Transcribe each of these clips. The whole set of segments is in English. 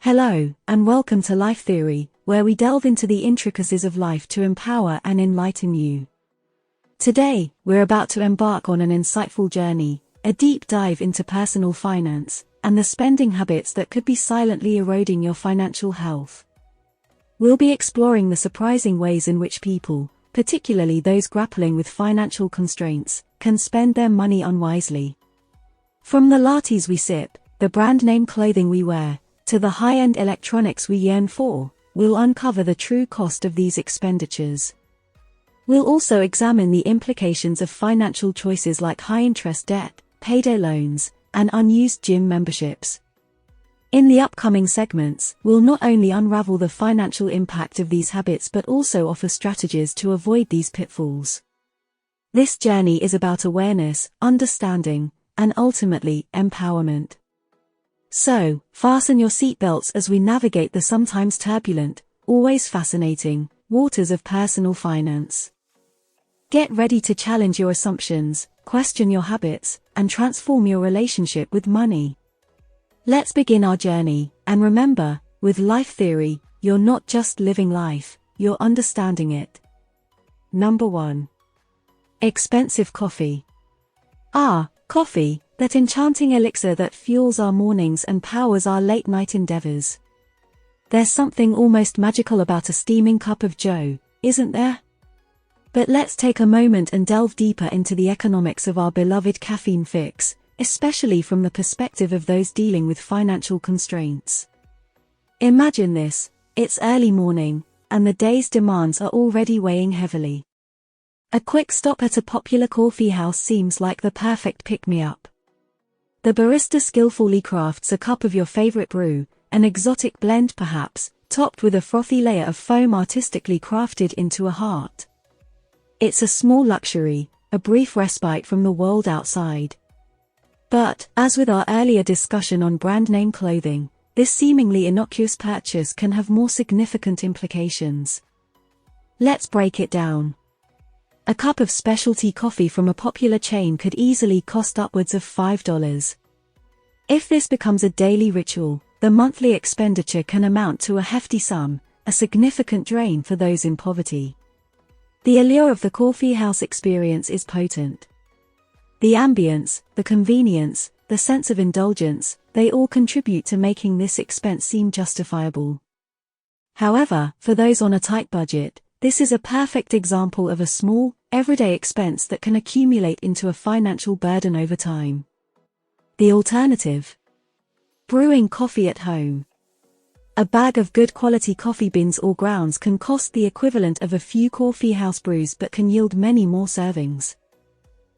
Hello, and welcome to Life Theory, where we delve into the intricacies of life to empower and enlighten you. Today, we're about to embark on an insightful journey, a deep dive into personal finance, and the spending habits that could be silently eroding your financial health. We'll be exploring the surprising ways in which people, particularly those grappling with financial constraints, can spend their money unwisely. From the lattes we sip, the brand name clothing we wear, to the high-end electronics we yearn for, we'll uncover the true cost of these expenditures. We'll also examine the implications of financial choices like high-interest debt, payday loans, and unused gym memberships. In the upcoming segments, we'll not only unravel the financial impact of these habits but also offer strategies to avoid these pitfalls. This journey is about awareness, understanding, and ultimately, empowerment. So, fasten your seatbelts as we navigate the sometimes turbulent, always fascinating, waters of personal finance. Get ready to challenge your assumptions, question your habits, and transform your relationship with money. Let's begin our journey, and remember, with Life Theory, you're not just living life, you're understanding it. Number 1. Expensive coffee. Coffee, that enchanting elixir that fuels our mornings and powers our late-night endeavors. There's something almost magical about a steaming cup of joe, isn't there? But let's take a moment and delve deeper into the economics of our beloved caffeine fix, especially from the perspective of those dealing with financial constraints. Imagine this, it's early morning, and the day's demands are already weighing heavily. A quick stop at a popular coffee house seems like the perfect pick-me-up. The barista skillfully crafts a cup of your favorite brew, an exotic blend perhaps, topped with a frothy layer of foam artistically crafted into a heart. It's a small luxury, a brief respite from the world outside. But, as with our earlier discussion on brand name clothing, this seemingly innocuous purchase can have more significant implications. Let's break it down. A cup of specialty coffee from a popular chain could easily cost upwards of $5. If this becomes a daily ritual, the monthly expenditure can amount to a hefty sum, a significant drain for those in poverty. The allure of the coffee house experience is potent. The ambience, the convenience, the sense of indulgence, they all contribute to making this expense seem justifiable. However, for those on a tight budget, this is a perfect example of a small, everyday expense that can accumulate into a financial burden over time. The alternative: brewing coffee at home. A bag of good quality coffee beans or grounds can cost the equivalent of a few coffee house brews but can yield many more servings.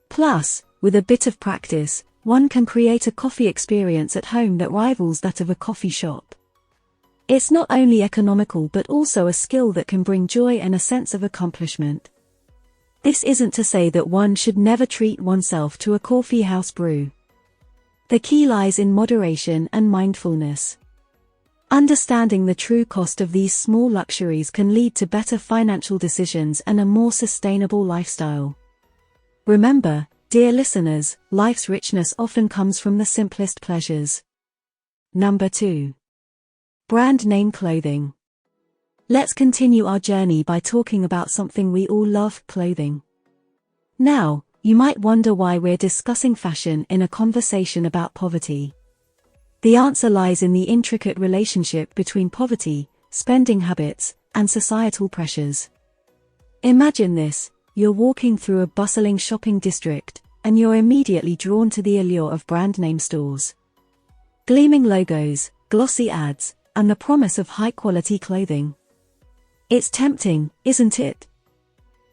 Plus, with a bit of practice, one can create a coffee experience at home that rivals that of a coffee shop. It's not only economical but also a skill that can bring joy and a sense of accomplishment. This isn't to say that one should never treat oneself to a coffee house brew. The key lies in moderation and mindfulness. Understanding the true cost of these small luxuries can lead to better financial decisions and a more sustainable lifestyle. Remember, dear listeners, life's richness often comes from the simplest pleasures. Number 2. Brand name clothing. Let's continue our journey by talking about something we all love: clothing. Now, you might wonder why we're discussing fashion in a conversation about poverty. The answer lies in the intricate relationship between poverty, spending habits, and societal pressures. Imagine this: you're walking through a bustling shopping district, and you're immediately drawn to the allure of brand name stores. Gleaming logos, glossy ads, and the promise of high-quality clothing. It's tempting, isn't it?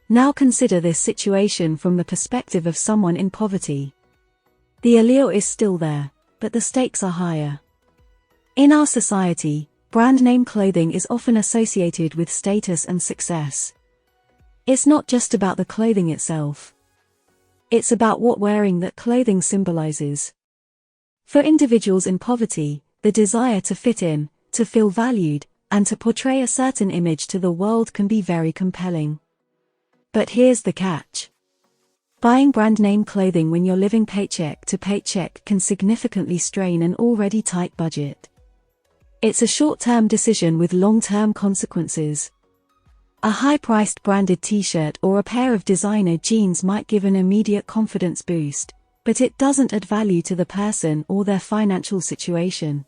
Now consider this situation from the perspective of someone in poverty. The allure is still there, but the stakes are higher. In our society, brand name clothing is often associated with status and success. It's not just about the clothing itself. It's about what wearing that clothing symbolizes. For individuals in poverty, the desire to fit in, to feel valued, and to portray a certain image to the world can be very compelling. But here's the catch. Buying brand name clothing when you're living paycheck to paycheck can significantly strain an already tight budget. It's a short-term decision with long-term consequences. A high-priced branded t-shirt or a pair of designer jeans might give an immediate confidence boost, but it doesn't add value to the person or their financial situation.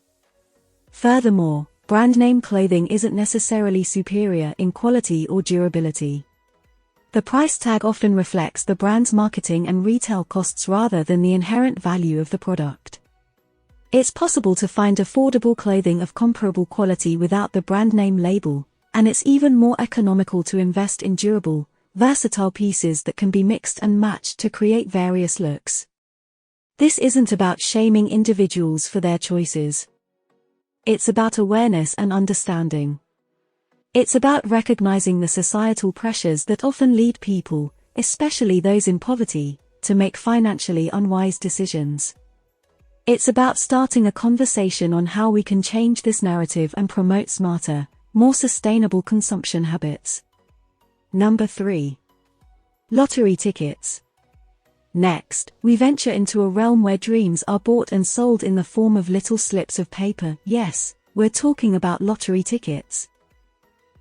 Furthermore, brand name clothing isn't necessarily superior in quality or durability. The price tag often reflects the brand's marketing and retail costs rather than the inherent value of the product. It's possible to find affordable clothing of comparable quality without the brand name label, and it's even more economical to invest in durable, versatile pieces that can be mixed and matched to create various looks. This isn't about shaming individuals for their choices. It's about awareness and understanding. It's about recognizing the societal pressures that often lead people, especially those in poverty, to make financially unwise decisions. It's about starting a conversation on how we can change this narrative and promote smarter, more sustainable consumption habits. Number 3. Lottery tickets. Next, we venture into a realm where dreams are bought and sold in the form of little slips of paper. Yes, we're talking about lottery tickets.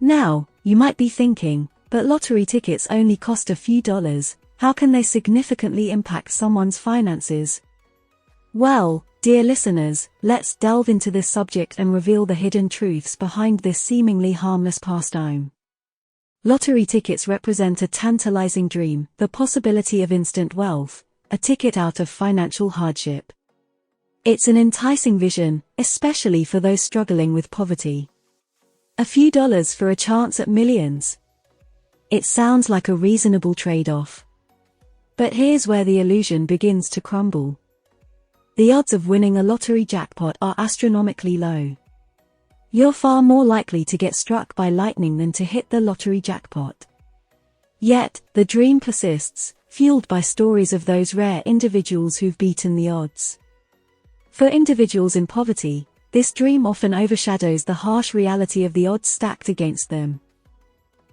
Now, you might be thinking, but lottery tickets only cost a few dollars, how can they significantly impact someone's finances? Well, dear listeners, let's delve into this subject and reveal the hidden truths behind this seemingly harmless pastime. Lottery tickets represent a tantalizing dream, the possibility of instant wealth, a ticket out of financial hardship. It's an enticing vision, especially for those struggling with poverty. A few dollars for a chance at millions. It sounds like a reasonable trade-off. But here's where the illusion begins to crumble. The odds of winning a lottery jackpot are astronomically low. You're far more likely to get struck by lightning than to hit the lottery jackpot. Yet, the dream persists, fueled by stories of those rare individuals who've beaten the odds. For individuals in poverty, this dream often overshadows the harsh reality of the odds stacked against them.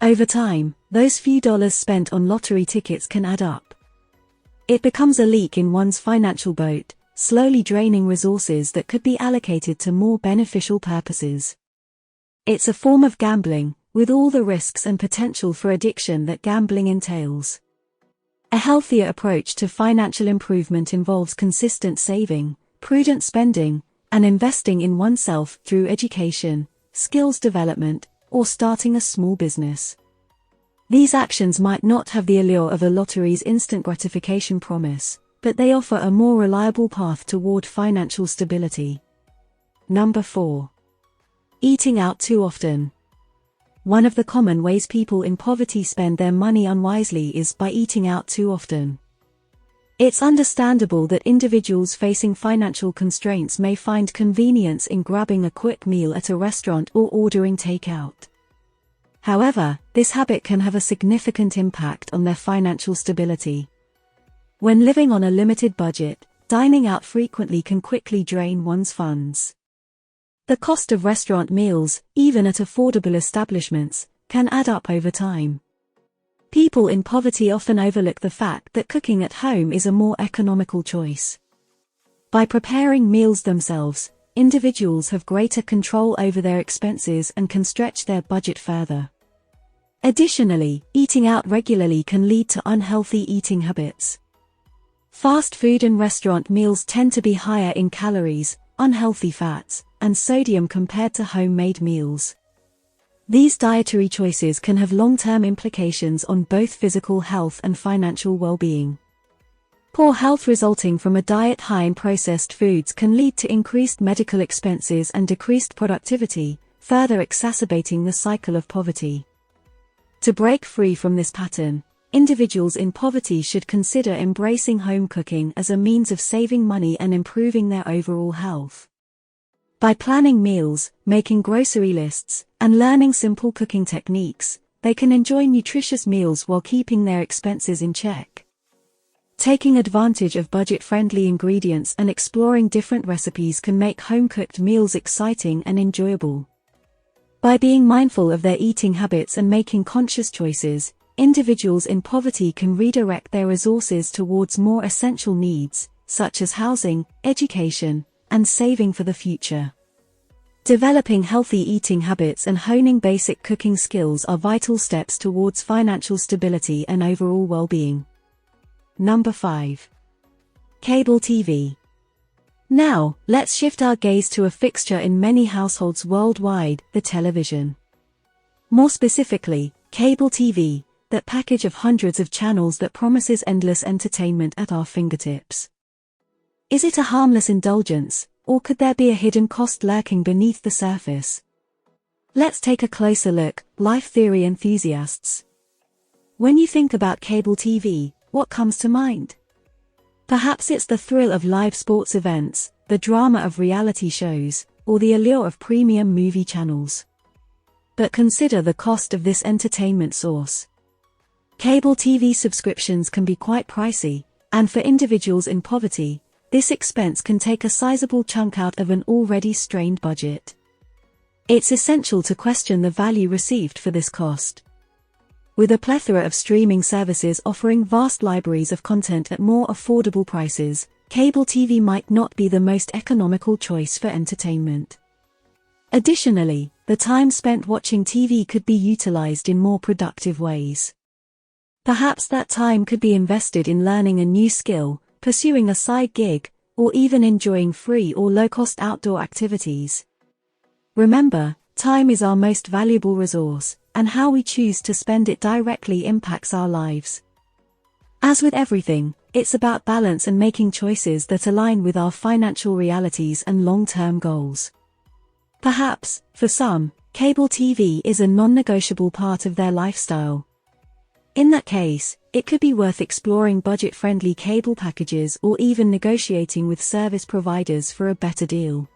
Over time, those few dollars spent on lottery tickets can add up. It becomes a leak in one's financial boat, slowly draining resources that could be allocated to more beneficial purposes. It's a form of gambling, with all the risks and potential for addiction that gambling entails. A healthier approach to financial improvement involves consistent saving, prudent spending, and investing in oneself through education, skills development, or starting a small business. These actions might not have the allure of a lottery's instant gratification promise, but they offer a more reliable path toward financial stability. Number 4. Eating out too often. One of the common ways people in poverty spend their money unwisely is by eating out too often. It's understandable that individuals facing financial constraints may find convenience in grabbing a quick meal at a restaurant or ordering takeout. However, this habit can have a significant impact on their financial stability. When living on a limited budget, dining out frequently can quickly drain one's funds. The cost of restaurant meals, even at affordable establishments, can add up over time. People in poverty often overlook the fact that cooking at home is a more economical choice. By preparing meals themselves, individuals have greater control over their expenses and can stretch their budget further. Additionally, eating out regularly can lead to unhealthy eating habits. Fast food and restaurant meals tend to be higher in calories, unhealthy fats, and sodium compared to homemade meals. These dietary choices can have long-term implications on both physical health and financial well-being. Poor health resulting from a diet high in processed foods can lead to increased medical expenses and decreased productivity, further exacerbating the cycle of poverty. To break free from this pattern, individuals in poverty should consider embracing home cooking as a means of saving money and improving their overall health. By planning meals, making grocery lists, and learning simple cooking techniques, they can enjoy nutritious meals while keeping their expenses in check. Taking advantage of budget-friendly ingredients and exploring different recipes can make home-cooked meals exciting and enjoyable. By being mindful of their eating habits and making conscious choices, individuals in poverty can redirect their resources towards more essential needs, such as housing, education, and saving for the future. Developing healthy eating habits and honing basic cooking skills are vital steps towards financial stability and overall well-being. Number 5. Cable TV. Now, let's shift our gaze to a fixture in many households worldwide, the television. More specifically, cable TV, that package of hundreds of channels that promises endless entertainment at our fingertips. Is it a harmless indulgence, or could there be a hidden cost lurking beneath the surface? Let's take a closer look, life theory enthusiasts. When you think about cable TV, what comes to mind? Perhaps it's the thrill of live sports events, the drama of reality shows, or the allure of premium movie channels. But consider the cost of this entertainment source. Cable TV subscriptions can be quite pricey, and for individuals in poverty, this expense can take a sizable chunk out of an already strained budget. It's essential to question the value received for this cost. With a plethora of streaming services offering vast libraries of content at more affordable prices, cable TV might not be the most economical choice for entertainment. Additionally, the time spent watching TV could be utilized in more productive ways. Perhaps that time could be invested in learning a new skill, pursuing a side gig, or even enjoying free or low-cost outdoor activities. Remember, time is our most valuable resource, and how we choose to spend it directly impacts our lives. As with everything, it's about balance and making choices that align with our financial realities and long-term goals. Perhaps, for some, cable TV is a non-negotiable part of their lifestyle. In that case, it could be worth exploring budget-friendly cable packages or even negotiating with service providers for a better deal.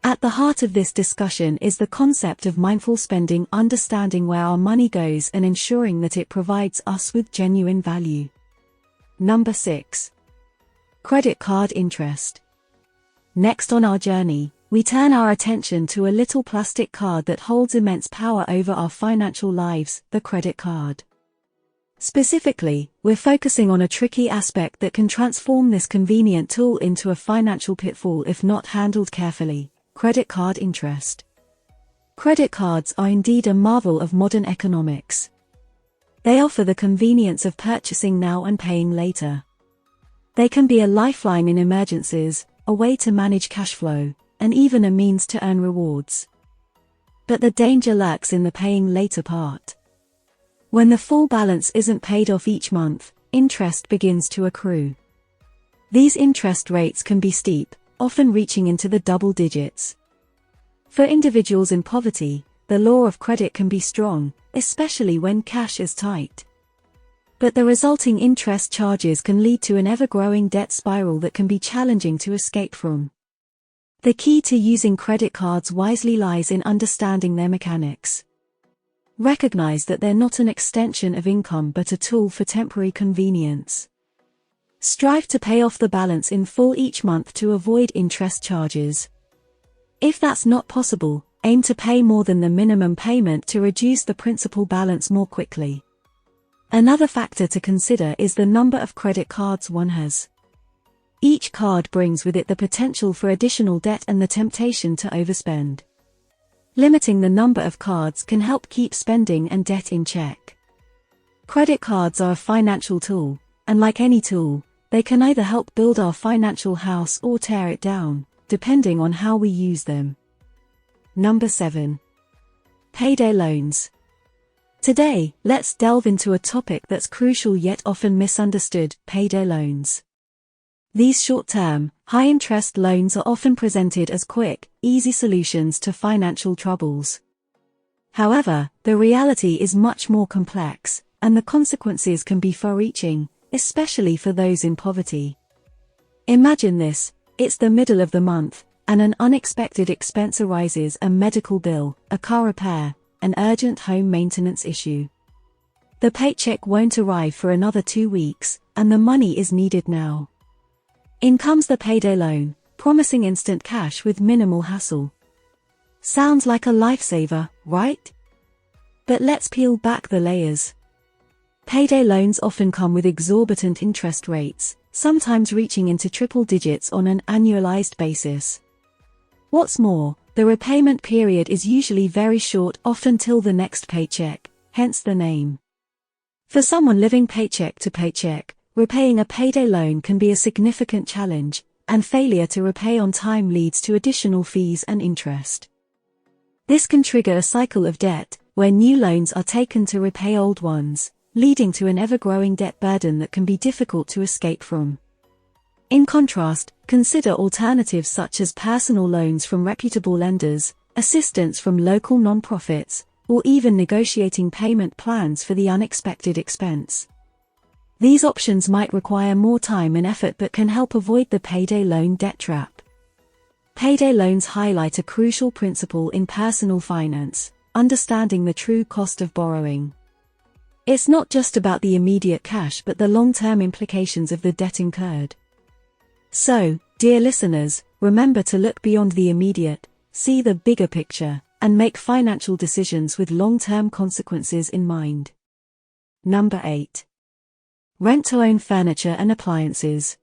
At the heart of this discussion is the concept of mindful spending, understanding where our money goes and ensuring that it provides us with genuine value. Number 6. Credit card interest. Next on our journey, we turn our attention to a little plastic card that holds immense power over our financial lives, the credit card. Specifically, we're focusing on a tricky aspect that can transform this convenient tool into a financial pitfall if not handled carefully: credit card interest. Credit cards are indeed a marvel of modern economics. They offer the convenience of purchasing now and paying later. They can be a lifeline in emergencies, a way to manage cash flow, and even a means to earn rewards. But the danger lurks in the paying later part. When the full balance isn't paid off each month, interest begins to accrue. These interest rates can be steep, often reaching into the double digits. For individuals in poverty, the law of credit can be strong, especially when cash is tight. But the resulting interest charges can lead to an ever-growing debt spiral that can be challenging to escape from. The key to using credit cards wisely lies in understanding their mechanics. Recognize that they're not an extension of income but a tool for temporary convenience. Strive to pay off the balance in full each month to avoid interest charges. If that's not possible, aim to pay more than the minimum payment to reduce the principal balance more quickly. Another factor to consider is the number of credit cards one has. Each card brings with it the potential for additional debt and the temptation to overspend. Limiting the number of cards can help keep spending and debt in check. Credit cards are a financial tool, and like any tool, they can either help build our financial house or tear it down, depending on how we use them. Number 7. Payday loans. Today, let's delve into a topic that's crucial yet often misunderstood: payday loans. These short-term, high-interest loans are often presented as quick, easy solutions to financial troubles. However, the reality is much more complex, and the consequences can be far-reaching, especially for those in poverty. Imagine this: it's the middle of the month, and an unexpected expense arises: a medical bill, a car repair, an urgent home maintenance issue. The paycheck won't arrive for another 2 weeks, and the money is needed now. In comes the payday loan, promising instant cash with minimal hassle. Sounds like a lifesaver, right? But let's peel back the layers. Payday loans often come with exorbitant interest rates, sometimes reaching into triple digits on an annualized basis. What's more, the repayment period is usually very short, often till the next paycheck, hence the name. For someone living paycheck to paycheck, repaying a payday loan can be a significant challenge, and failure to repay on time leads to additional fees and interest. This can trigger a cycle of debt, where new loans are taken to repay old ones, leading to an ever-growing debt burden that can be difficult to escape from. In contrast, consider alternatives such as personal loans from reputable lenders, assistance from local nonprofits, or even negotiating payment plans for the unexpected expense. These options might require more time and effort but can help avoid the payday loan debt trap. Payday loans highlight a crucial principle in personal finance: understanding the true cost of borrowing. It's not just about the immediate cash but the long-term implications of the debt incurred. So, dear listeners, remember to look beyond the immediate, see the bigger picture, and make financial decisions with long-term consequences in mind. Number 8. Rent-to-own furniture and appliances.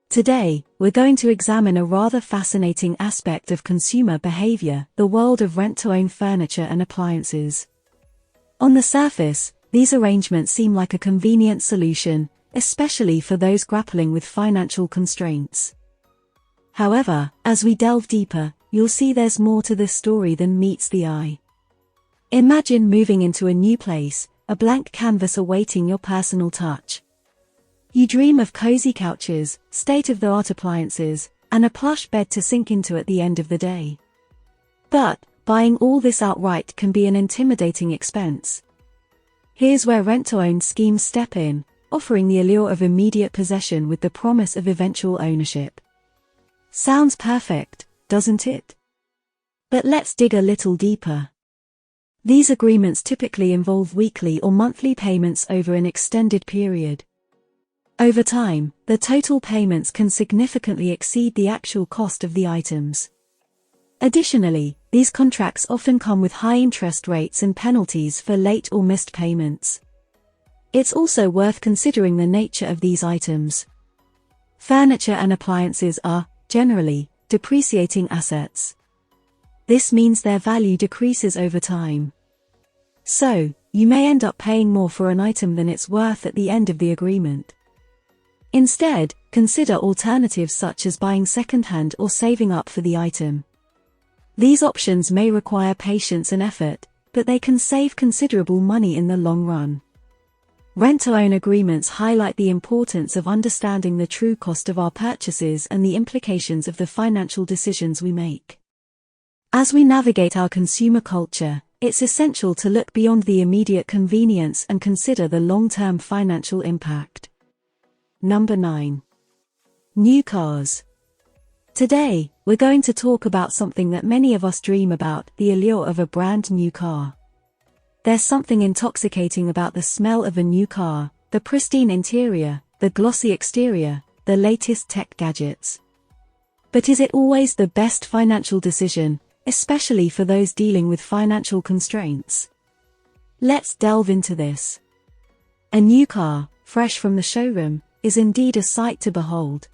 Today, we're going to examine a rather fascinating aspect of consumer behavior: the world of rent-to-own furniture and appliances. On the surface, these arrangements seem like a convenient solution, especially for those grappling with financial constraints. However, as we delve deeper, you'll see there's more to this story than meets the eye. Imagine moving into a new place, a blank canvas awaiting your personal touch. You dream of cozy couches, state-of-the-art appliances, and a plush bed to sink into at the end of the day. But, buying all this outright can be an intimidating expense. Here's where rent-to-own schemes step in, offering the allure of immediate possession with the promise of eventual ownership. Sounds perfect, doesn't it? But let's dig a little deeper. These agreements typically involve weekly or monthly payments over an extended period. Over time, the total payments can significantly exceed the actual cost of the items. Additionally, these contracts often come with high interest rates and penalties for late or missed payments. It's also worth considering the nature of these items. Furniture and appliances are, generally, depreciating assets. This means their value decreases over time. So, you may end up paying more for an item than it's worth at the end of the agreement. Instead, consider alternatives such as buying second-hand or saving up for the item. These options may require patience and effort, but they can save considerable money in the long run. Rent-to-own agreements highlight the importance of understanding the true cost of our purchases and the implications of the financial decisions we make. As we navigate our consumer culture, it's essential to look beyond the immediate convenience and consider the long-term financial impact. Number 9. New cars. Today, we're going to talk about something that many of us dream about: the allure of a brand new car. There's something intoxicating about the smell of a new car, the pristine interior, the glossy exterior, the latest tech gadgets. But is it always the best financial decision, especially for those dealing with financial constraints? Let's delve into this. A new car, fresh from the showroom, is indeed a sight to behold.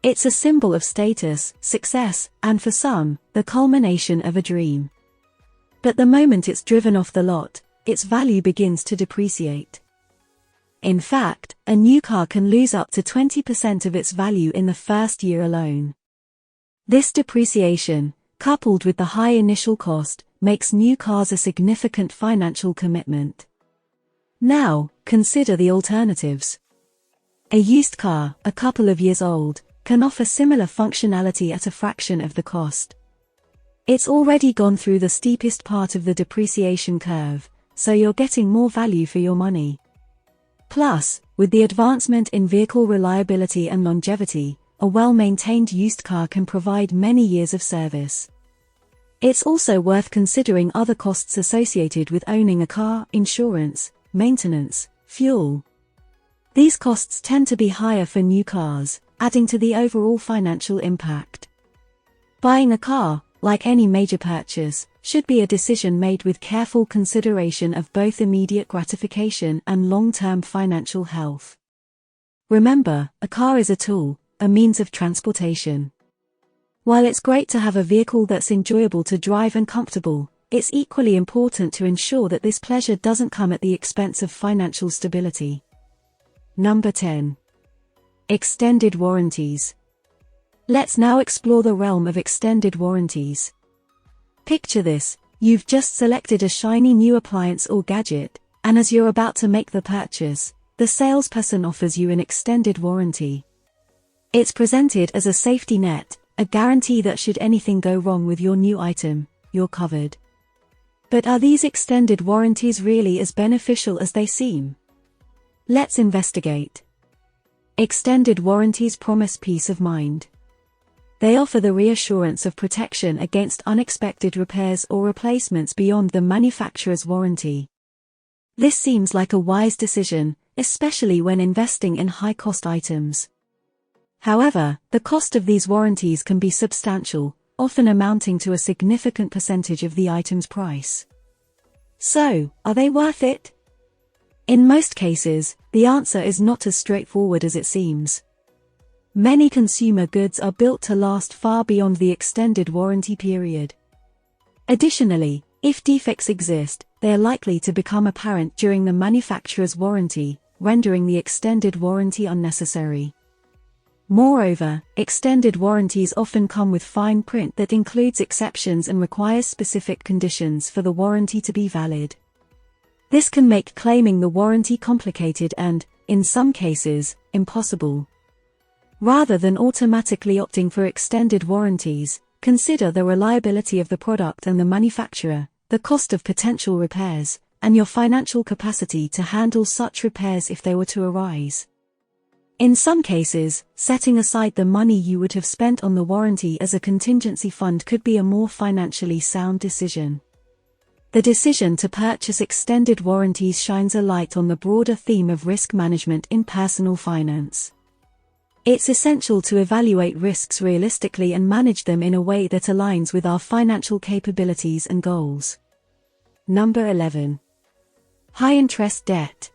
It's a symbol of status, success, and for some, the culmination of a dream. But the moment it's driven off the lot, its value begins to depreciate. In fact, a new car can lose up to 20% of its value in the first year alone. This depreciation, coupled with the high initial cost, makes new cars a significant financial commitment. Now, consider the alternatives. A used car, a couple of years old, can offer similar functionality at a fraction of the cost. It's already gone through the steepest part of the depreciation curve, so you're getting more value for your money. Plus, with the advancement in vehicle reliability and longevity, a well-maintained used car can provide many years of service. It's also worth considering other costs associated with owning a car: insurance, maintenance, fuel. These costs tend to be higher for new cars, adding to the overall financial impact. Buying a car, like any major purchase, should be a decision made with careful consideration of both immediate gratification and long-term financial health. Remember, a car is a tool, a means of transportation. While it's great to have a vehicle that's enjoyable to drive and comfortable, it's equally important to ensure that this pleasure doesn't come at the expense of financial stability. Number 10. Extended warranties. Let's now explore the realm of extended warranties. Picture this: you've just selected a shiny new appliance or gadget, and as you're about to make the purchase, the salesperson offers you an extended warranty. It's presented as a safety net, a guarantee that should anything go wrong with your new item, you're covered. But are these extended warranties really as beneficial as they seem? Let's investigate. Extended warranties promise peace of mind. They offer the reassurance of protection against unexpected repairs or replacements beyond the manufacturer's warranty. This seems like a wise decision, especially when investing in high-cost items. However, the cost of these warranties can be substantial, often amounting to a significant percentage of the item's price. So, are they worth it? In most cases, the answer is not as straightforward as it seems. Many consumer goods are built to last far beyond the extended warranty period. Additionally, if defects exist, they are likely to become apparent during the manufacturer's warranty, rendering the extended warranty unnecessary. Moreover, extended warranties often come with fine print that includes exceptions and requires specific conditions for the warranty to be valid. This can make claiming the warranty complicated and, in some cases, impossible. Rather than automatically opting for extended warranties, consider the reliability of the product and the manufacturer, the cost of potential repairs, and your financial capacity to handle such repairs if they were to arise. In some cases, setting aside the money you would have spent on the warranty as a contingency fund could be a more financially sound decision. The decision to purchase extended warranties shines a light on the broader theme of risk management in personal finance. It's essential to evaluate risks realistically and manage them in a way that aligns with our financial capabilities and goals. Number 11. High-interest debt.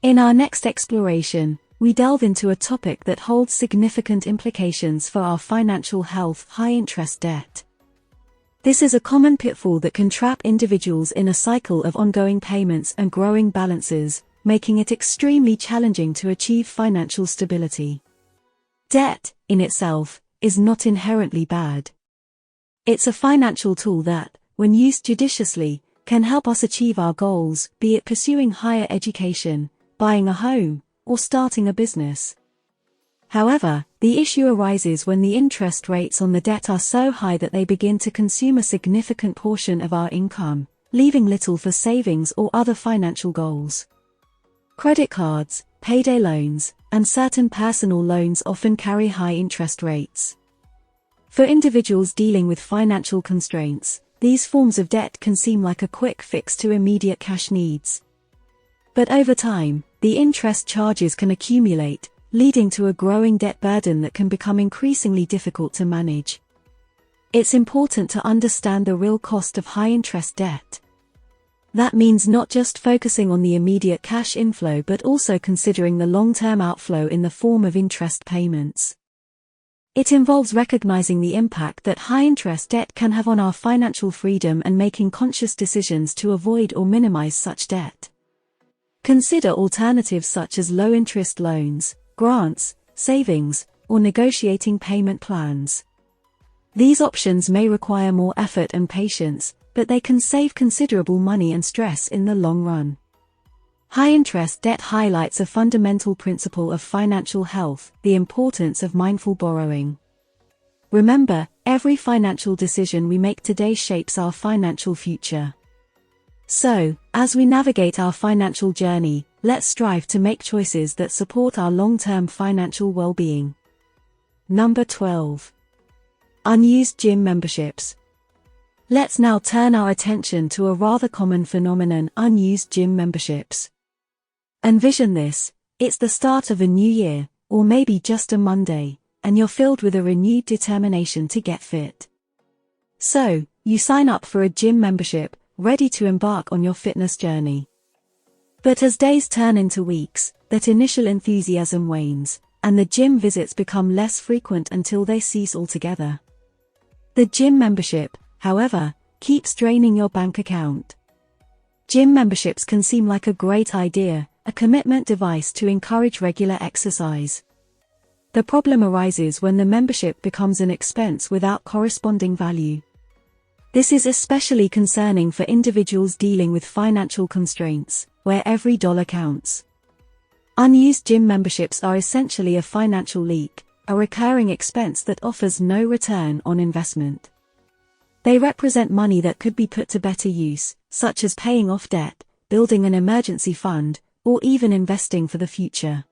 In our next exploration, we delve into a topic that holds significant implications for our financial health: high-interest debt. This is a common pitfall that can trap individuals in a cycle of ongoing payments and growing balances, making it extremely challenging to achieve financial stability. Debt, in itself, is not inherently bad. It's a financial tool that, when used judiciously, can help us achieve our goals, be it pursuing higher education, buying a home, or starting a business. However, the issue arises when the interest rates on the debt are so high that they begin to consume a significant portion of our income, leaving little for savings or other financial goals. Credit cards, payday loans, and certain personal loans often carry high interest rates. For individuals dealing with financial constraints, these forms of debt can seem like a quick fix to immediate cash needs. But over time, the interest charges can accumulate, leading to a growing debt burden that can become increasingly difficult to manage. It's important to understand the real cost of high-interest debt. That means not just focusing on the immediate cash inflow but also considering the long-term outflow in the form of interest payments. It involves recognizing the impact that high-interest debt can have on our financial freedom and making conscious decisions to avoid or minimize such debt. Consider alternatives such as low-interest loans, grants, savings, or negotiating payment plans. These options may require more effort and patience, but they can save considerable money and stress in the long run. High-interest debt highlights a fundamental principle of financial health: the importance of mindful borrowing. Remember, every financial decision we make today shapes our financial future. So, as we navigate our financial journey, let's strive to make choices that support our long-term financial well-being. Number 12. Unused gym memberships. Let's now turn our attention to a rather common phenomenon: unused gym memberships. Envision this: it's the start of a new year, or maybe just a Monday, and you're filled with a renewed determination to get fit. So, you sign up for a gym membership, ready to embark on your fitness journey. But as days turn into weeks, that initial enthusiasm wanes, and the gym visits become less frequent until they cease altogether. The gym membership, however, keeps draining your bank account. Gym memberships can seem like a great idea, a commitment device to encourage regular exercise. The problem arises when the membership becomes an expense without corresponding value. This is especially concerning for individuals dealing with financial constraints, where every dollar counts. Unused gym memberships are essentially a financial leak, a recurring expense that offers no return on investment. They represent money that could be put to better use, such as paying off debt, building an emergency fund, or even investing for the future.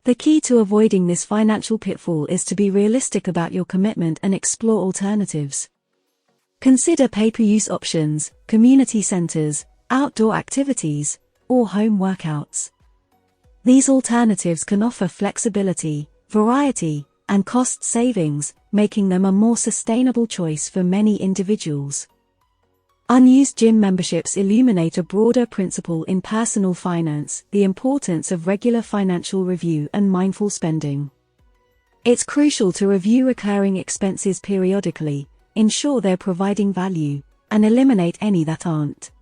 The key to avoiding this financial pitfall is to be realistic about your commitment and explore alternatives. Consider pay-per-use options, community centers, outdoor activities, or home workouts. These alternatives can offer flexibility, variety, and cost savings, making them a more sustainable choice for many individuals. Unused gym memberships illuminate a broader principle in personal finance: the importance of regular financial review and mindful spending. It's crucial to review recurring expenses periodically, ensure they're providing value, and eliminate any that aren't.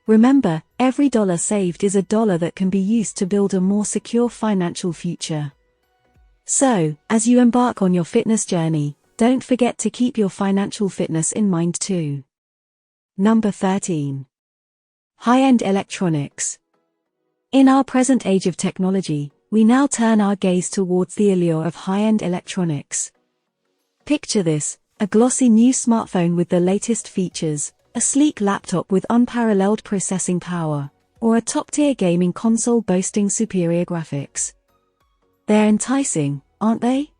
Remember, every dollar saved is a dollar that can be used to build a more secure financial future. So, as you embark on your fitness journey, don't forget to keep your financial fitness in mind too. Number 13. High-end electronics. In our present age of technology, we now turn our gaze towards the allure of high-end electronics. Picture this: a glossy new smartphone with the latest features, a sleek laptop with unparalleled processing power, or a top-tier gaming console boasting superior graphics. They're enticing, aren't they?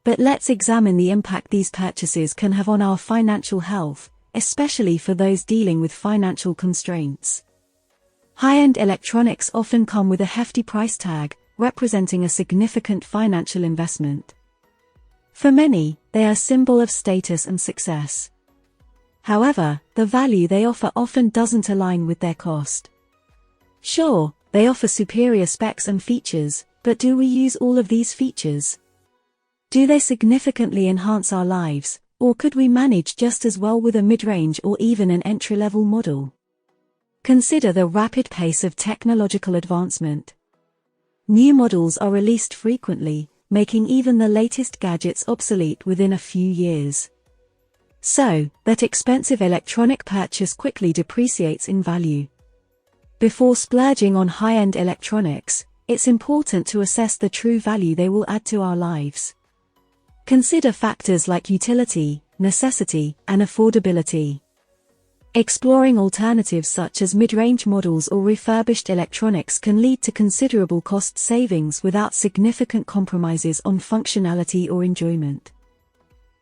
But let's examine the impact these purchases can have on our financial health, especially for those dealing with financial constraints. High-end electronics often come with a hefty price tag, representing a significant financial investment. For many, they are a symbol of status and success. However, the value they offer often doesn't align with their cost. Sure, they offer superior specs and features, but do we use all of these features? Do they significantly enhance our lives, or could we manage just as well with a mid-range or even an entry-level model? Consider the rapid pace of technological advancement. New models are released frequently, making even the latest gadgets obsolete within a few years. So, that expensive electronic purchase quickly depreciates in value. Before splurging on high-end electronics, it's important to assess the true value they will add to our lives. Consider factors like utility, necessity, and affordability. Exploring alternatives such as mid-range models or refurbished electronics can lead to considerable cost savings without significant compromises on functionality or enjoyment.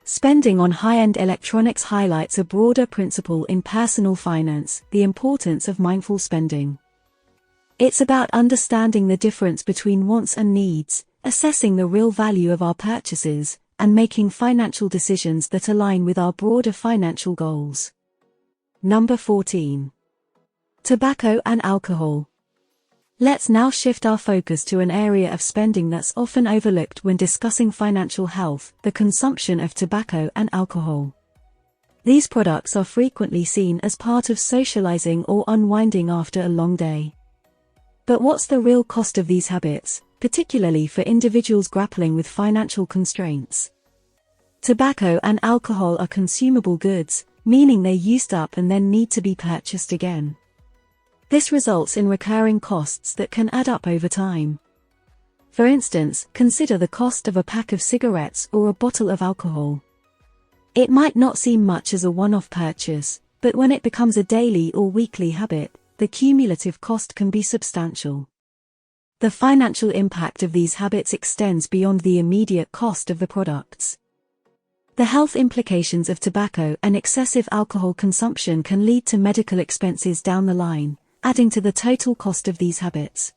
Spending on high-end electronics highlights a broader principle in personal finance: the importance of mindful spending. It's about understanding the difference between wants and needs, assessing the real value of our purchases, and making financial decisions that align with our broader financial goals. Number 14. Tobacco and alcohol. Let's now shift our focus to an area of spending that's often overlooked when discussing financial health: the consumption of tobacco and alcohol. These products are frequently seen as part of socializing or unwinding after a long day. But what's the real cost of these habits, particularly for individuals grappling with financial constraints? Tobacco and alcohol are consumable goods, meaning they're used up and then need to be purchased again. This results in recurring costs that can add up over time. For instance, consider the cost of a pack of cigarettes or a bottle of alcohol. It might not seem much as a one-off purchase, but when it becomes a daily or weekly habit, the cumulative cost can be substantial. The financial impact of these habits extends beyond the immediate cost of the products. The health implications of tobacco and excessive alcohol consumption can lead to medical expenses down the line, adding to the total cost of these habits.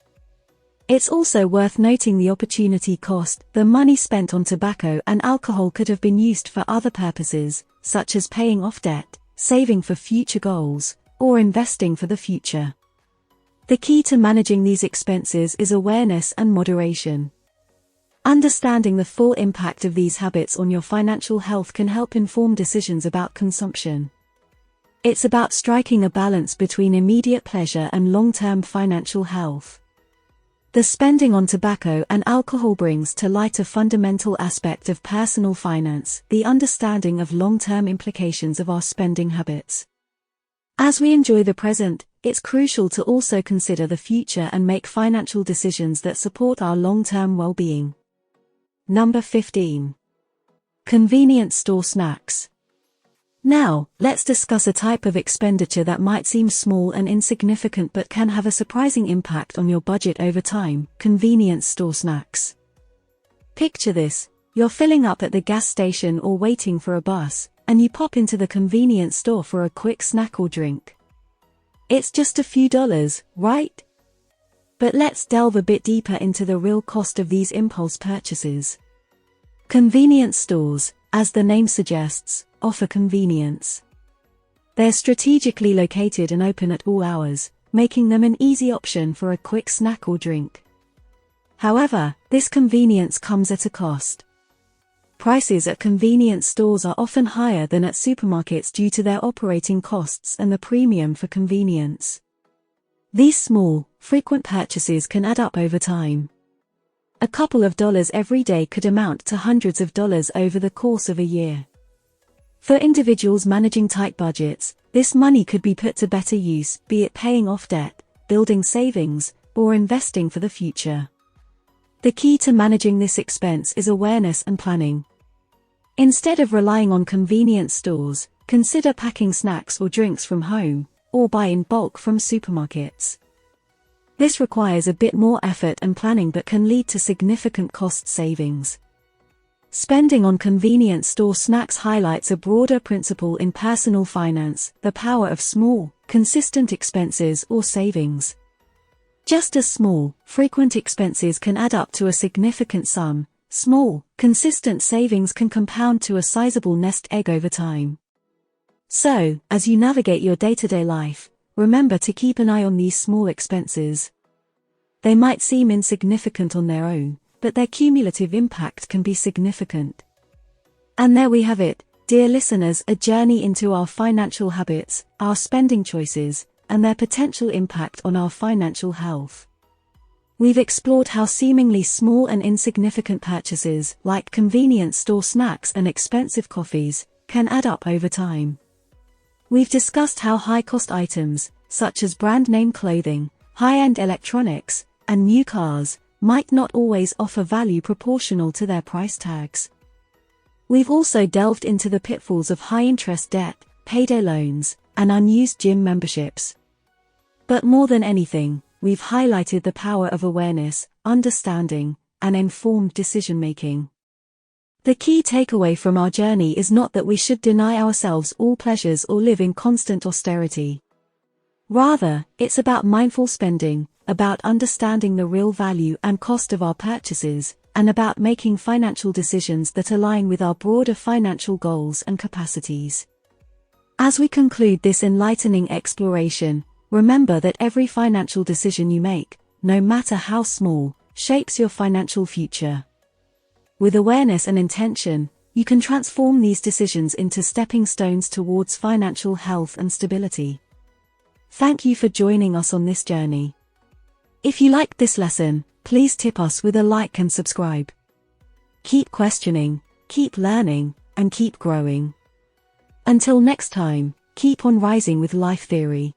It's also worth noting the opportunity cost. The money spent on tobacco and alcohol could have been used for other purposes, such as paying off debt, saving for future goals, or investing for the future. The key to managing these expenses is awareness and moderation. Understanding the full impact of these habits on your financial health can help inform decisions about consumption. It's about striking a balance between immediate pleasure and long-term financial health. The spending on tobacco and alcohol brings to light a fundamental aspect of personal finance, the understanding of long-term implications of our spending habits. As we enjoy the present, it's crucial to also consider the future and make financial decisions that support our long-term well-being. Number 15. Convenience store snacks. Now, let's discuss a type of expenditure that might seem small and insignificant but can have a surprising impact on your budget over time: convenience store snacks. Picture this: you're filling up at the gas station or waiting for a bus, and you pop into the convenience store for a quick snack or drink. It's just a few dollars, right? But let's delve a bit deeper into the real cost of these impulse purchases. Convenience stores, as the name suggests, offer convenience. They're strategically located and open at all hours, making them an easy option for a quick snack or drink. However, this convenience comes at a cost. Prices at convenience stores are often higher than at supermarkets due to their operating costs and the premium for convenience. These small, frequent purchases can add up over time. A couple of dollars every day could amount to hundreds of dollars over the course of a year. For individuals managing tight budgets, this money could be put to better use, be it paying off debt, building savings, or investing for the future. The key to managing this expense is awareness and planning. Instead of relying on convenience stores, consider packing snacks or drinks from home, or buy in bulk from supermarkets. This requires a bit more effort and planning but can lead to significant cost savings. Spending on convenience store snacks highlights a broader principle in personal finance: the power of small, consistent expenses or savings. Just as small, frequent expenses can add up to a significant sum, small, consistent savings can compound to a sizable nest egg over time. So, as you navigate your day-to-day life, remember to keep an eye on these small expenses. They might seem insignificant on their own, but their cumulative impact can be significant. And there we have it, dear listeners, a journey into our financial habits, our spending choices, and their potential impact on our financial health. We've explored how seemingly small and insignificant purchases, like convenience store snacks and expensive coffees, can add up over time. We've discussed how high-cost items, such as brand-name clothing, high-end electronics, and new cars, might not always offer value proportional to their price tags. We've also delved into the pitfalls of high-interest debt, payday loans, and unused gym memberships. But more than anything, we've highlighted the power of awareness, understanding, and informed decision-making. The key takeaway from our journey is not that we should deny ourselves all pleasures or live in constant austerity. Rather, it's about mindful spending, about understanding the real value and cost of our purchases, and about making financial decisions that align with our broader financial goals and capacities. As we conclude this enlightening exploration, remember that every financial decision you make, no matter how small, shapes your financial future. With awareness and intention, you can transform these decisions into stepping stones towards financial health and stability. Thank you for joining us on this journey. If you liked this lesson, please tip us with a like and subscribe. Keep questioning, keep learning, and keep growing. Until next time, keep on rising with life theory.